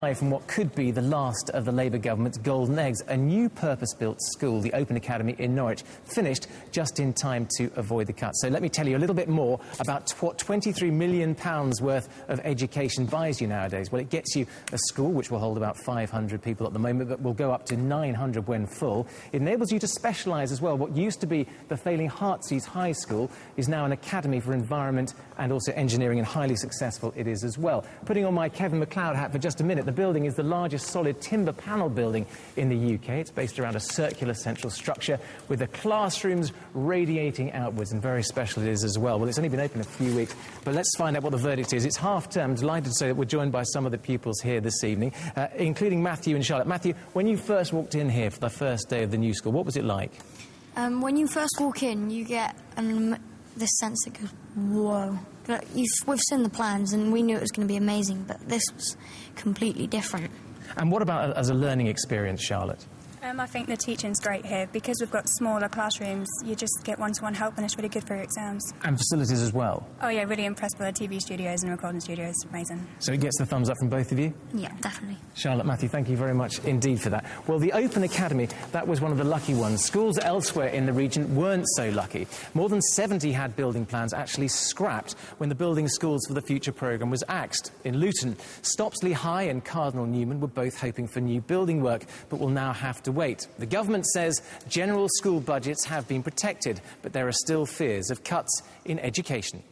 From what could be the last of the Labour government's golden eggs, a new purpose-built school, the Open Academy in Norwich, finished just in time to avoid the cuts. So let me tell you a little bit more about what £23 million worth of education buys you nowadays. Well, it gets you a school which will hold about 500 people at the moment, but will go up to 900 when full. It enables you to specialise as well. What used to be the failing Heartsease High School is now an academy for environment and also engineering, and highly successful it is as well. Putting on my Kevin MacLeod hat for just a minute, the building is the largest solid timber panel building in the UK. It's based around a circular central structure with the classrooms radiating outwards, and very special it is as well. Well, it's only been open a few weeks, but let's find out what the verdict is. It's half-term. Delighted to say that we're joined by some of the pupils here this evening, including Matthew and Charlotte. Matthew, when you first walked in here for the first day of the new school, what was it like? When you first walk in, you get this sense that goes, whoa. We've seen the plans and we knew it was going to be amazing, but this was completely different. And what about as a learning experience, Charlotte? I think the teaching's great here. Because we've got smaller classrooms, you just get one-to-one help, and it's really good for your exams. And facilities as well? Oh, yeah, really impressed by the TV studios and recording studios. Amazing. So it gets the thumbs up from both of you? Yeah, definitely. Charlotte, Matthew, thank you very much indeed for that. Well, the Open Academy, that was one of the lucky ones. Schools elsewhere in the region weren't so lucky. More than 70 had building plans actually scrapped when the Building Schools for the Future programme was axed. In Luton, Stopsley High and Cardinal Newman were both hoping for new building work, but will now have to wait. The government says general school budgets have been protected, but there are still fears of cuts in education.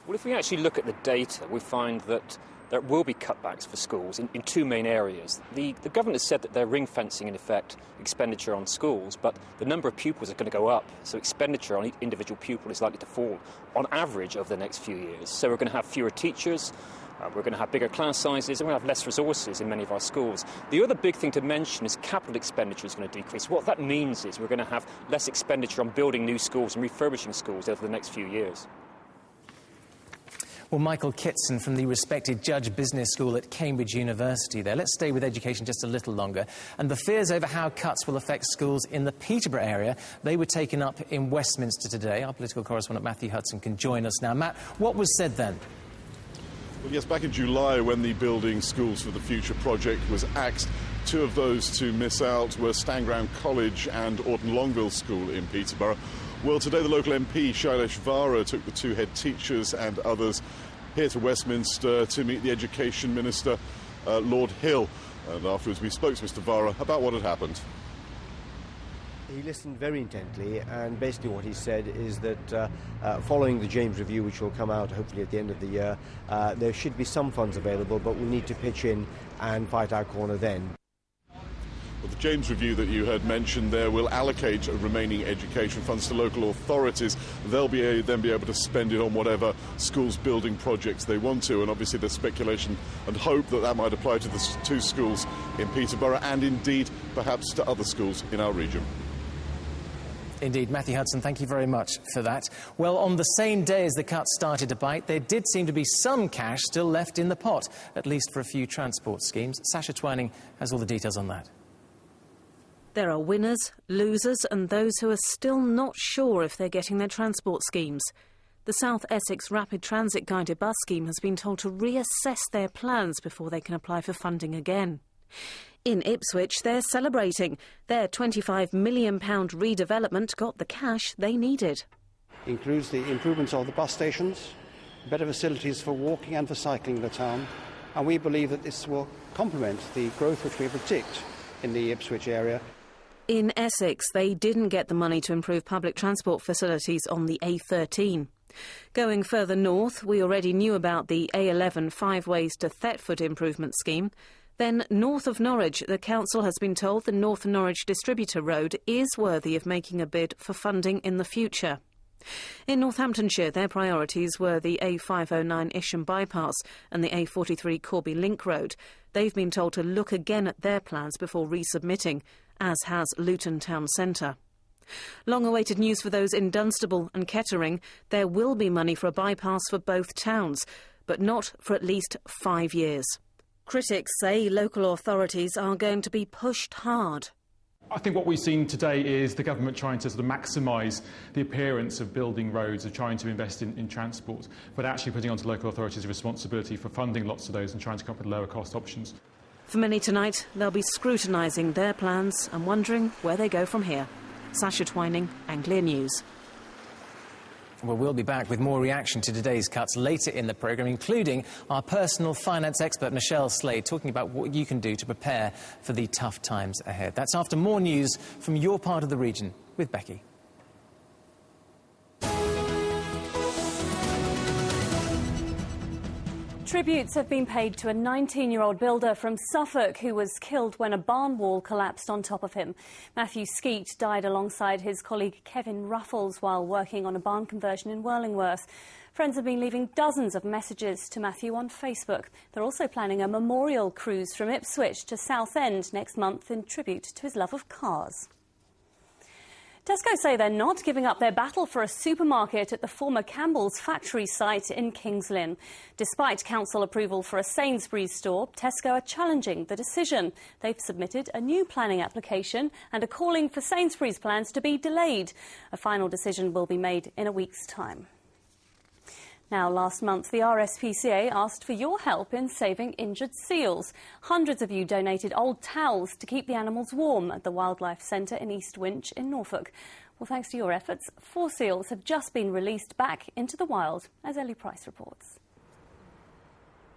Well, if we actually look at the data, we find that there will be cutbacks for schools in two main areas. The government has said that they're ring-fencing, in effect, expenditure on schools, but the number of pupils are going to go up, so expenditure on each individual pupil is likely to fall on average over the next few years. So we're going to have fewer teachers, we're going to have bigger class sizes, and we're going to have less resources in many of our schools. The other big thing to mention is capital expenditure is going to decrease. What that means is we're going to have less expenditure on building new schools and refurbishing schools over the next few years. Well, Michael Kitson from the respected Judge Business School at Cambridge University there. Let's stay with education just a little longer. And the fears over how cuts will affect schools in the Peterborough area, they were taken up in Westminster today. Our political correspondent Matthew Hudson can join us now. Matt, what was said then? Well, yes, back in July, when the Building Schools for the Future project was axed, two of those to miss out were Stanground College and Orton Longville School in Peterborough. Well, today the local MP, Shailesh Vara, took the two head teachers and others here to Westminster to meet the Education Minister, Lord Hill. And afterwards we spoke to Mr Vara about what had happened. He listened very intently, and basically what he said is that following the James Review, which will come out hopefully at the end of the year, there should be some funds available, but we'll need to pitch in and fight our corner then. Well, the James Review that you had mentioned there will allocate remaining education funds to local authorities. They'll then be able to spend it on whatever schools building projects they want to, and obviously there's speculation and hope that that might apply to the two schools in Peterborough and indeed perhaps to other schools in our region. Indeed. Matthew Hudson, thank you very much for that. Well, on the same day as the cuts started to bite, there did seem to be some cash still left in the pot, at least for a few transport schemes. Sasha Twining has all the details on that. There are winners, losers and those who are still not sure if they're getting their transport schemes. The South Essex Rapid Transit Guided Bus Scheme has been told to reassess their plans before they can apply for funding again. In Ipswich, they're celebrating. Their £25 million redevelopment got the cash they needed. Includes the improvements of the bus stations, better facilities for walking and for cycling in the town, and we believe that this will complement the growth which we predict in the Ipswich area. In Essex, they didn't get the money to improve public transport facilities on the A13. Going further north, we already knew about the A11 Five Ways to Thetford improvement scheme. Then, north of Norwich, the council has been told the North Norwich Distributor Road is worthy of making a bid for funding in the future. In Northamptonshire, their priorities were the A509 Isham Bypass and the A43 Corby Link Road. They've been told to look again at their plans before resubmitting, as has Luton Town Centre. Long-awaited news for those in Dunstable and Kettering. There will be money for a bypass for both towns, but not for at least 5 years. Critics say local authorities are going to be pushed hard. I think what we've seen today is the government trying to sort of maximise the appearance of building roads, of trying to invest in transport, but actually putting onto local authorities a responsibility for funding lots of those and trying to come up with lower cost options. For many tonight, they'll be scrutinising their plans and wondering where they go from here. Sasha Twining, Anglia News. Well, we'll be back with more reaction to today's cuts later in the programme, including our personal finance expert, Michelle Slade, talking about what you can do to prepare for the tough times ahead. That's after more news from your part of the region with Becky. Tributes have been paid to a 19-year-old builder from Suffolk who was killed when a barn wall collapsed on top of him. Matthew Skeet died alongside his colleague Kevin Ruffles while working on a barn conversion in Whirlingworth. Friends have been leaving dozens of messages to Matthew on Facebook. They're also planning a memorial cruise from Ipswich to Southend next month in tribute to his love of cars. Tesco say they're not giving up their battle for a supermarket at the former Campbell's factory site in Kings Lynn. Despite council approval for a Sainsbury's store, Tesco are challenging the decision. They've submitted a new planning application and are calling for Sainsbury's plans to be delayed. A final decision will be made in a week's time. Now, last month, the RSPCA asked for your help in saving injured seals. Hundreds of you donated old towels to keep the animals warm at the Wildlife Centre in East Winch in Norfolk. Well, thanks to your efforts, 4 seals have just been released back into the wild, as Ellie Price reports.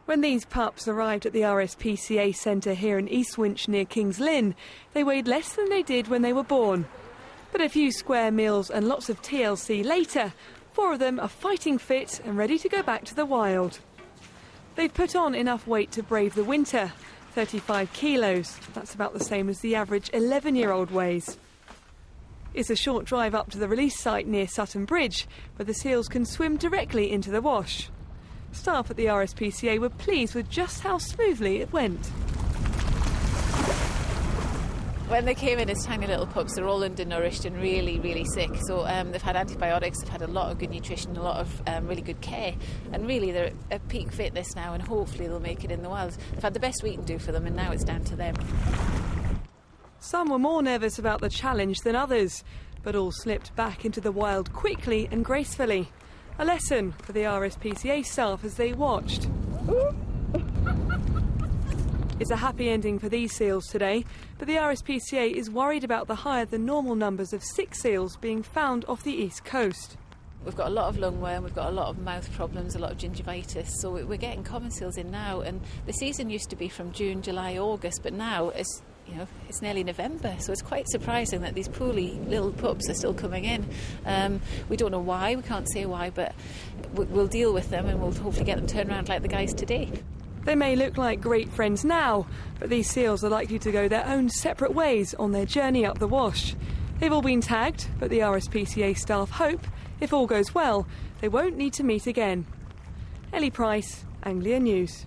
When these pups arrived at the RSPCA Centre here in East Winch near Kings Lynn, they weighed less than they did when they were born. But a few square meals and lots of TLC later, 4 of them are fighting fit and ready to go back to the wild. They've put on enough weight to brave the winter, 35 kilos. That's about the same as the average 11-year-old weighs. It's a short drive up to the release site near Sutton Bridge, where the seals can swim directly into the wash. Staff at the RSPCA were pleased with just how smoothly it went. When they came in as tiny little pups, they're all undernourished and really, really sick. So they've had antibiotics, they've had a lot of good nutrition, a lot of really good care. And really, they're at peak fitness now, and hopefully they'll make it in the wild. They've had the best we can do for them, and now it's down to them. Some were more nervous about the challenge than others, but all slipped back into the wild quickly and gracefully. A lesson for the RSPCA staff as they watched. It's a happy ending for these seals today, but the RSPCA is worried about the higher than normal numbers of sick seals being found off the east coast. We've got a lot of lungworm, we've got a lot of mouth problems, a lot of gingivitis, so we're getting common seals in now, and the season used to be from June, July, August, but now it's nearly November, so it's quite surprising that these poorly little pups are still coming in. We don't know why, we can't say why, but we'll deal with them and we'll hopefully get them turned around like the guys today. They may look like great friends now, but these seals are likely to go their own separate ways on their journey up the wash. They've all been tagged, but the RSPCA staff hope, if all goes well, they won't need to meet again. Ellie Price, Anglia News.